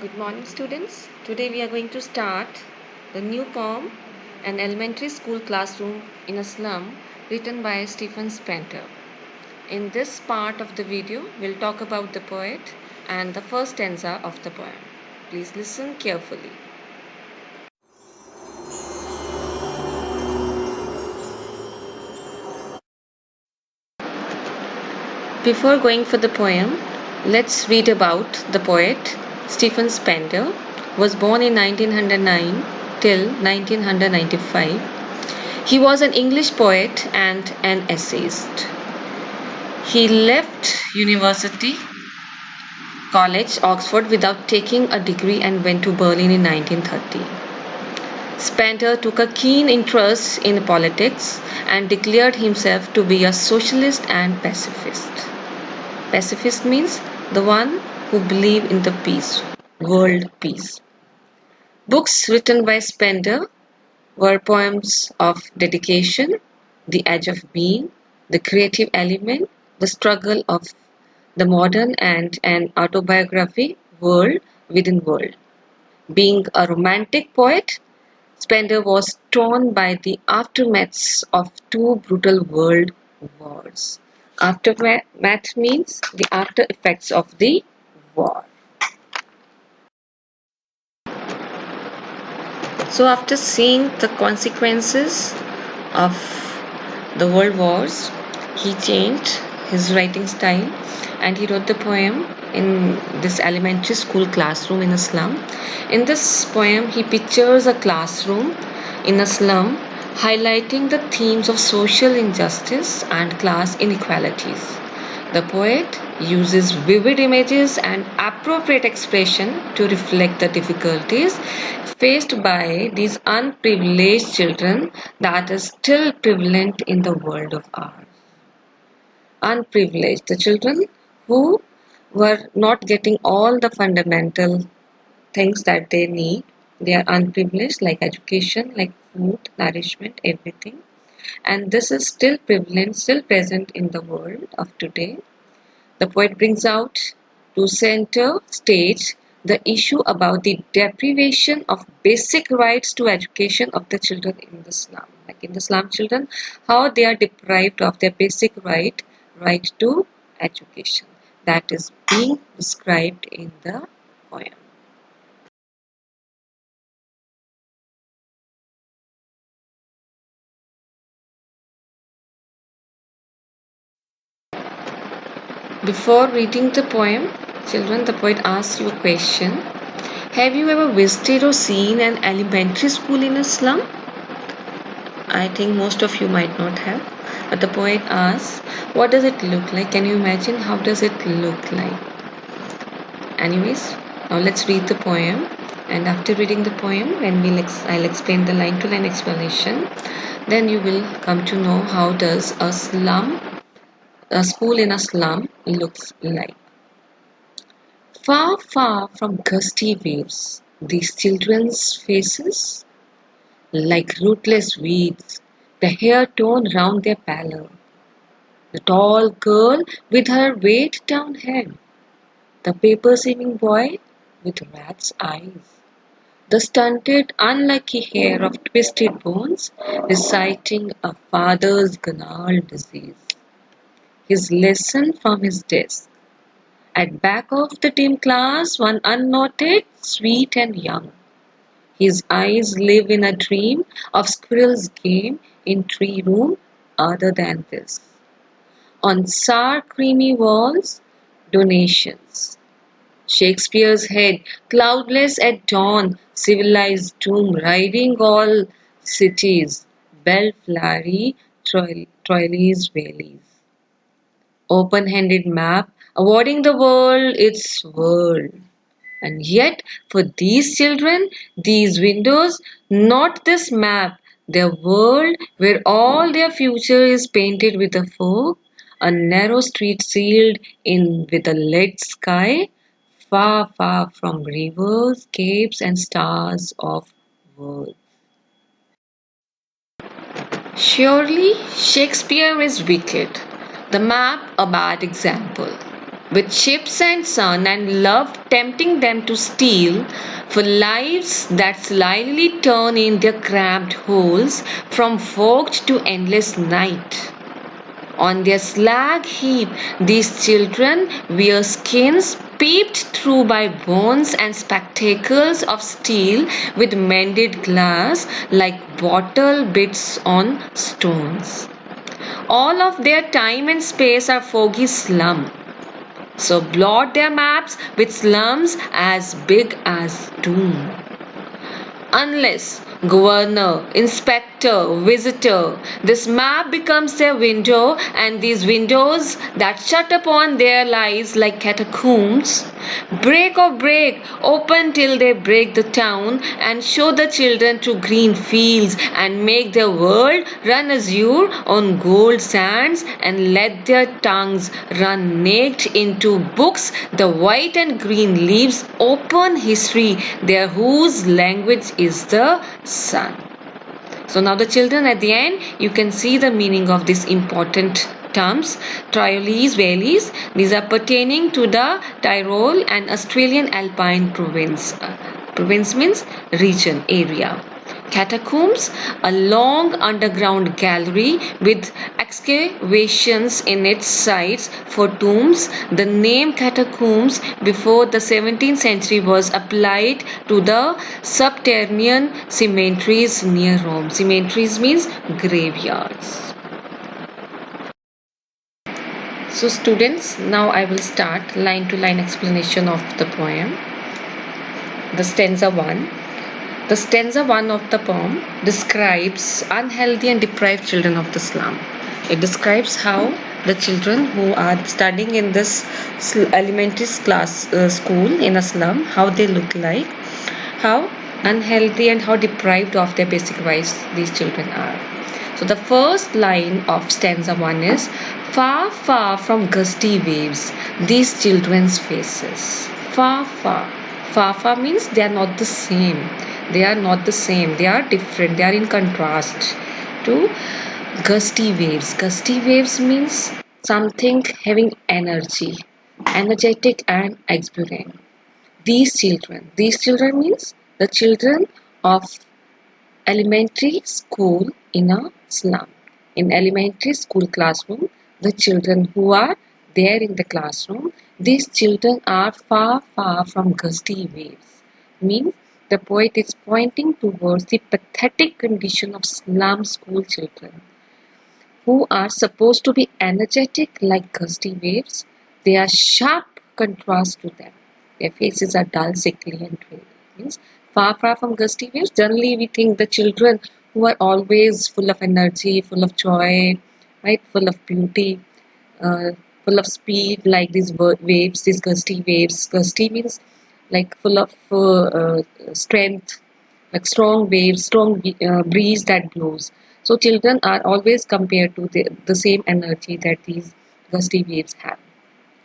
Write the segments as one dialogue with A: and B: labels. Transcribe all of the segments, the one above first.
A: Good morning, students. Today we are going to start the new poem, An Elementary School Classroom in a Slum, written by Stephen Spenter. In this part of the video, we'll talk about the poet and the first stanza of the poem. Please listen carefully. Before going for the poem, let's read about the poet Stephen Spender, was born in 1909 till 1995. He was an English poet and an essayist. He left University College, Oxford, without taking a degree and went to Berlin in 1930. Spender took a keen interest in politics and declared himself to be a socialist and pacifist. Pacifist means the one who believes in the peace, world peace. Books written by Spender were poems of dedication, the edge of being, the creative element, the struggle of the modern, and an autobiography, World Within World. Being a romantic poet, Spender was torn by the aftermaths of two brutal world wars. Aftermath means the after effects of the war. So after seeing the consequences of the world wars, he changed his writing style and he wrote the poem in this elementary school classroom in a slum. In this poem, he pictures a classroom in a slum highlighting the themes of social injustice and class inequalities. The poet uses vivid images and appropriate expression to reflect the difficulties faced by these unprivileged children that is still prevalent in the world of ours. Unprivileged, the children who were not getting all the fundamental things that they need. They are unprivileged, like education, like food, nourishment, everything. And this is still prevalent, still present in the world of today. The poet brings out to center stage the issue about the deprivation of basic rights to education of the children in the slum. Like in the slum children, how they are deprived of their basic right to education. That is being described in the poem. Before reading the poem, children, the poet asks you a question. Have you ever visited or seen an elementary school in a slum? I think most of you might not have. But the poet asks, what does it look like? Can you imagine how does it look like? Anyways, now let's read the poem. And after reading the poem, when I'll explain the line to line explanation, then you will come to know how does a school in a slum looks like. Far, far from gusty waves, these children's faces, like rootless weeds, the hair torn round their pallor. The tall girl with her weighed down head, the paper-seeming boy with rat's eyes, the stunted, unlucky hair of twisted bones, reciting a father's gnarled disease. His lesson from his desk. At back of the dim class, one unnoted, sweet and young. His eyes live in a dream of squirrel's game in tree room other than this. On sour creamy walls, donations. Shakespeare's head, cloudless at dawn, civilized doom, riding all cities, bellflowery Troilus valleys. Open-handed map, awarding the world its world. And yet, for these children, these windows, not this map, their world where all their future is painted with a fog, a narrow street sealed in with a lead sky, far, far from rivers, caves, and stars of world. Surely Shakespeare is wicked, the map a bad example. with ships and sun and love tempting them to steal, for lives that slyly turn in their cramped holes from forged to endless night. On their slag heap, these children wear skins peeped through by bones and spectacles of steel with mended glass like bottle bits on stones. All of their time and space are foggy slum. So blot their maps with slums as big as doom. Unless governor, inspector, visitor, this map becomes their window, and these windows that shut upon their lives like catacombs break, open till they break the town and show the children to green fields and make their world run azure on gold sands and let their tongues run naked into books, the white and green leaves open history there whose language is the sun. So now the children at the end, you can see the meaning of these important terms. Trioles, valleys, these are pertaining to the Tyrol and Australian Alpine province. Province means region, area. Catacombs, a long underground gallery with excavations in its sides for tombs. The name catacombs before the 17th century was applied to the subterranean cemeteries near Rome. Cemeteries means graveyards. So students, now I will start line to line explanation of the poem. The stanza 1. The stanza 1 of the poem describes unhealthy and deprived children of the slum. It describes how the children who are studying in this elementary class school in a slum, how they look like, how unhealthy and how deprived of their basic rights these children are. So the first line of stanza 1 is, far, far from gusty waves, these children's faces. Far, far. Far, far means they are not the same. They are not the same. They are different. They are in contrast to gusty waves. Gusty waves means something having energy, energetic and exuberant. These children means the children of elementary school in a slum. In elementary school classroom, the children who are there in the classroom, these children are far, far from gusty waves. Means the poet is pointing towards the pathetic condition of slum school children who are supposed to be energetic like gusty waves. They are sharp contrast to them. Their faces are dull, sickly and dreary. Means far, far from gusty waves. Generally we think the children who are always full of energy, full of joy, right, full of beauty, full of speed like these waves, these gusty waves. Gusty means like full of strength, like strong waves, strong breeze that blows. So children are always compared to the same energy that these gusty waves have.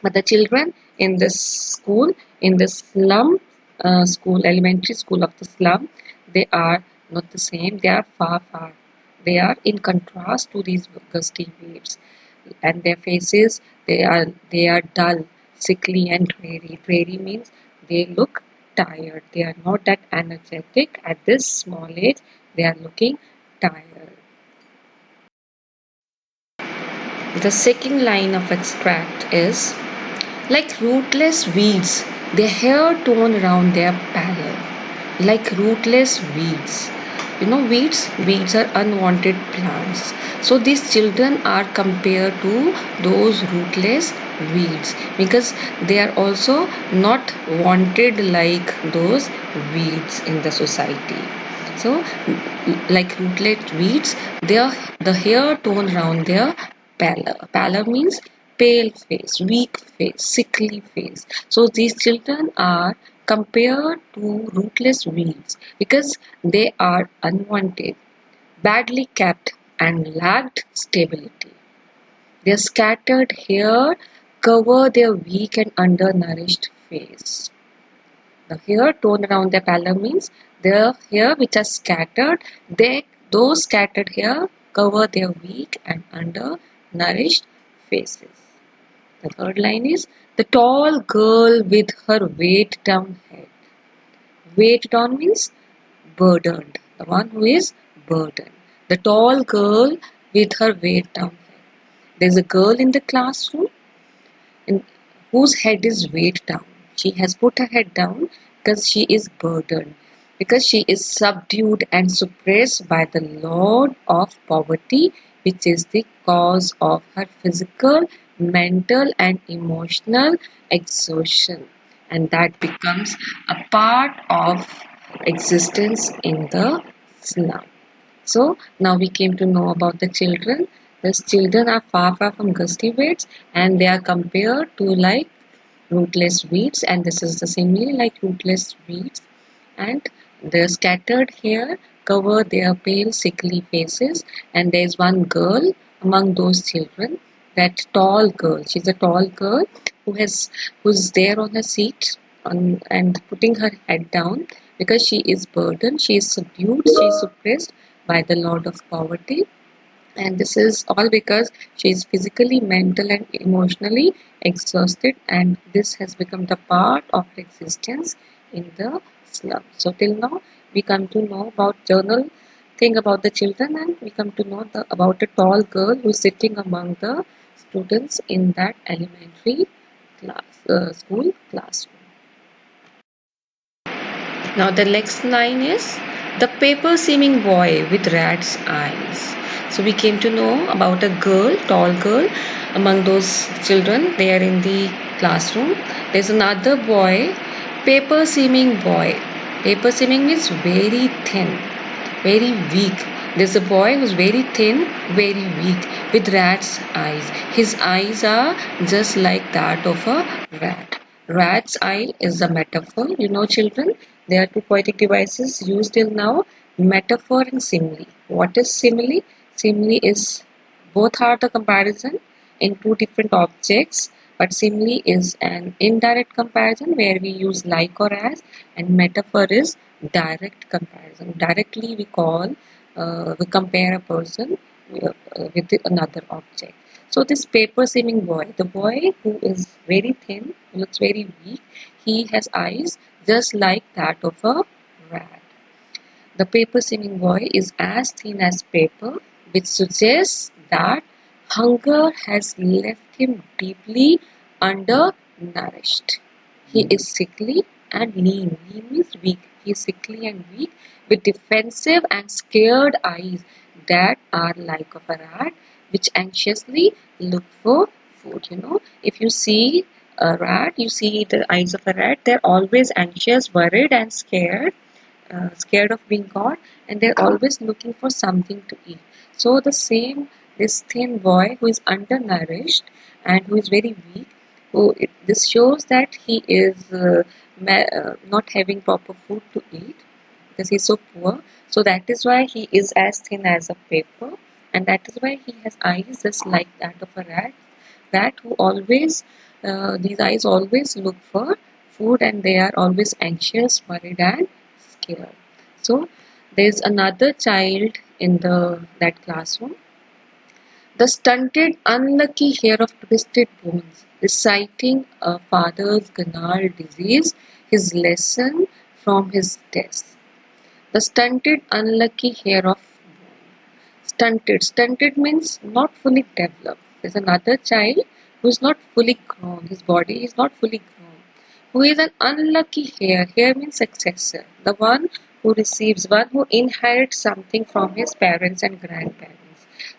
A: But the children in this school, in this slum school, elementary school of the slum, they are not the same. They are far, far. They are in contrast to these gusty waves, and their faces they are dull, sickly, and dreary. Dreary means they look tired. They are not that energetic at this small age. They are looking tired. The second line of extract is, like rootless weeds, their hair torn around their pallor. Like rootless weeds. You know, weeds are unwanted plants. So these children are compared to those rootless weeds because they are also not wanted like those weeds in the society. So like rootless weeds, the hair torn around their pallor. Pallor means pale face, weak face, sickly face. So these children are compared to rootless weeds because they are unwanted, badly kept, and lacked stability. Their scattered hair cover their weak and undernourished face. The hair torn around their pallor means the hair which are scattered, those scattered hair cover their weak and undernourished faces. The third line is the tall girl with her weight down head. Weight down means burdened. The one who is burdened. The tall girl with her weight down head. There's a girl in the classroom in, whose head is weighed down. She has put her head down because she is burdened, because she is subdued and suppressed by the load of poverty, which is the cause of her physical, mental, and emotional exhaustion. And that becomes a part of existence in the slum. So now we came to know about the children. These children are far, far from gusty weeds, and they are compared to like rootless weeds, and this is the simile like rootless weeds. And the scattered hair cover their pale, sickly faces, and there is one girl among those children, that tall girl. She's a tall girl who's there on her seat and putting her head down because she is burdened, she is subdued, she is suppressed by the load of poverty, and this is all because she is physically, mental, and emotionally exhausted, and this has become the part of her existence in the slum. So till now we come to know about journal thing about the children, and we come to know about a tall girl who is sitting among the students in that elementary school classroom. Now the next line is the paper seeming boy with rat's eyes. So we came to know about a girl, tall girl, among those children there in the classroom. There's another boy, paper seeming boy. Paper seeming means very thin, very weak. There's a boy who's very thin, very weak, with rat's eyes. His eyes are just like that of a rat. Rat's eye is a metaphor. You know, children, there are two poetic devices used till now, metaphor and simile. What is simile? Simile is both are the comparison in two different objects, but simile is an indirect comparison where we use like or as, and metaphor is direct comparison. Directly we compare a person with another object. So this paper seeming boy, the boy who is very thin, looks very weak, he has eyes just like that of a rat. The paper seeming boy is as thin as paper, which suggests that hunger has left him deeply undernourished. He is sickly and lean. Lean means weak. He is sickly and weak with defensive and scared eyes that are like of a rat, which anxiously look for food. You know, if you see a rat, you see the eyes of a rat, they're always anxious, worried, and scared of being caught, and they're always looking for something to eat. So the same, this thin boy who is undernourished and who is very weak, this shows that he is not having proper food to eat because he's so poor. So that is why he is as thin as a paper, and that is why he has eyes just like that of a rat. Rat who always these eyes always look for food, and they are always anxious, worried, and scared. So there's another child in the that classroom. The stunted, unlucky hair of twisted bones, reciting a father's gnarled disease, his lesson from his desk. The stunted, unlucky hair of stunted. Stunted means not fully developed. There's another child who is not fully grown. His body is not fully grown. Who is an unlucky heir. Heir means successor. The one who receives, one who inherits something from his parents and grandparents.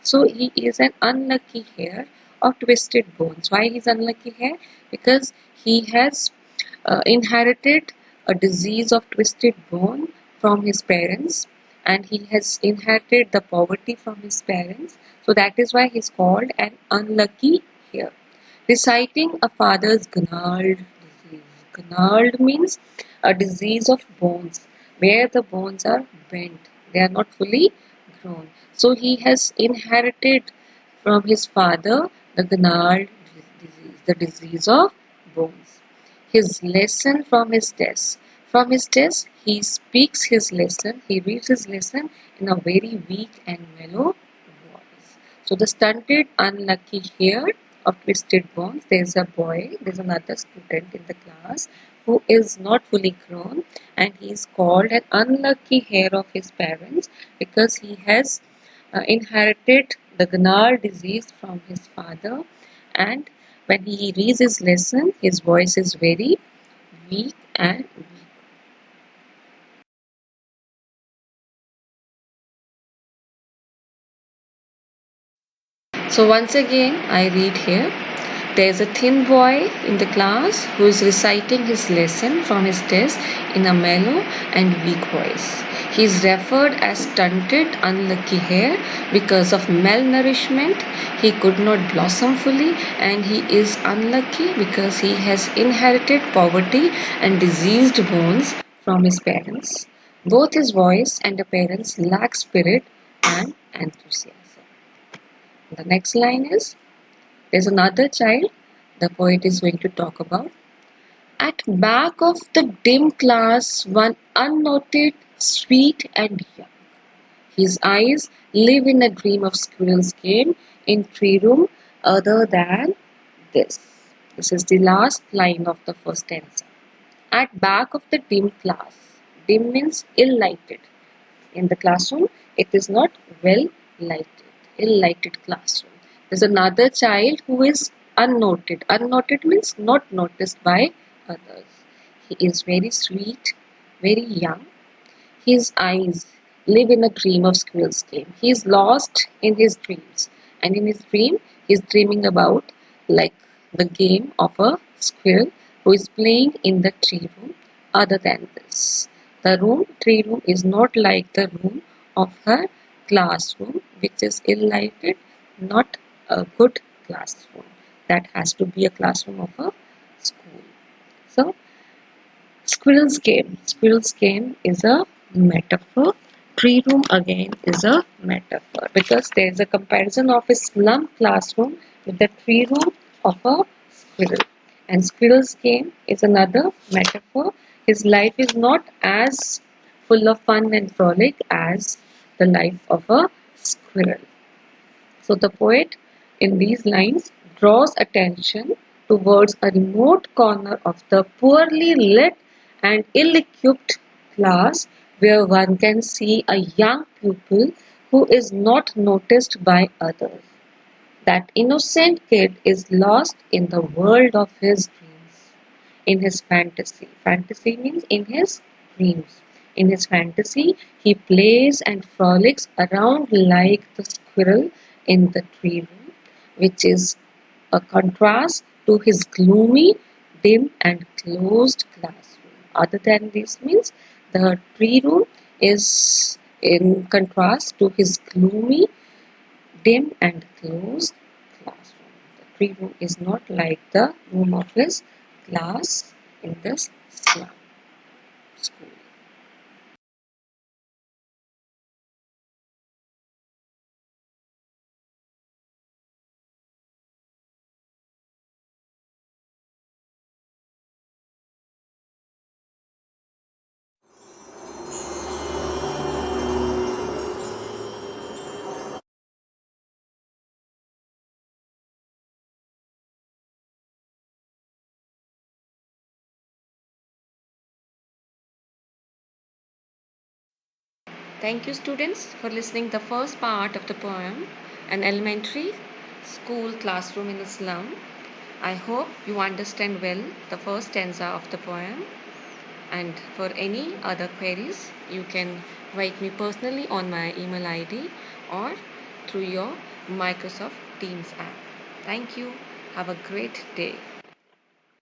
A: So he is an unlucky heir of twisted bones. Why he is unlucky heir? Because he has inherited a disease of twisted bone from his parents, and he has inherited the poverty from his parents. So that is why he is called an unlucky heir. Reciting a father's gnarled disease. Gnarled means a disease of bones where the bones are bent, they are not fully grown. So he has inherited from his father the gnarled disease, the disease of bones. His lesson from his desk. From his desk, he speaks his lesson, he reads his lesson in a very weak and mellow voice. So the stunted, unlucky heir of twisted bones. There's a boy, there's another student in the class who is not fully grown, and he is called an unlucky heir of his parents because he has inherited the gnarl disease from his father, and when he reads his lesson, his voice is very weak and weak. So once again, I read here. There is a thin boy in the class who is reciting his lesson from his desk in a mellow and weak voice. He is referred as stunted, unlucky hair because of malnourishment. He could not blossom fully, and he is unlucky because he has inherited poverty and diseased bones from his parents. Both his voice and the parents lack spirit and enthusiasm. The next line is, there's another child the poet is going to talk about. At back of the dim class, one unnoted, sweet and young. His eyes live in a dream of squirrel's game in tree room other than this. This is the last line of the first stanza. At back of the dim class. Dim means ill-lighted. In the classroom, it is not well lighted, ill lighted classroom. There's another child who is unnoted. Unnoted means not noticed by others. He is very sweet, very young. His eyes live in a dream of squirrel's game. He is lost in his dreams, and in his dream, he is dreaming about like the game of a squirrel who is playing in the tree room. Other than this, the tree room, is not like the room of her classroom, which is ill lighted, not a good classroom. That has to be a classroom of a school. So, squirrel's game. Squirrel's game is a metaphor. Tree room again is a metaphor because there is a comparison of a slum classroom with the tree room of a squirrel. And squirrel's game is another metaphor. His life is not as full of fun and frolic as the life of a squirrel. So the poet in these lines draws attention towards a remote corner of the poorly lit and ill-equipped class where one can see a young pupil who is not noticed by others. That innocent kid is lost in the world of his dreams, in his fantasy. Fantasy means in his dreams. In his fantasy, he plays and frolics around like the squirrel in the tree room, which is a contrast to his gloomy, dim, and closed classroom. Other than this means the tree room is in contrast to his gloomy, dim and closed classroom. The tree room is not like the room of his class in the slum school. Thank you students for listening the first part of the poem, An Elementary School Classroom in the Slum. I hope you understand well the first stanza of the poem, and for any other queries you can write me personally on my email ID or through your Microsoft Teams app. Thank you. Have a great day.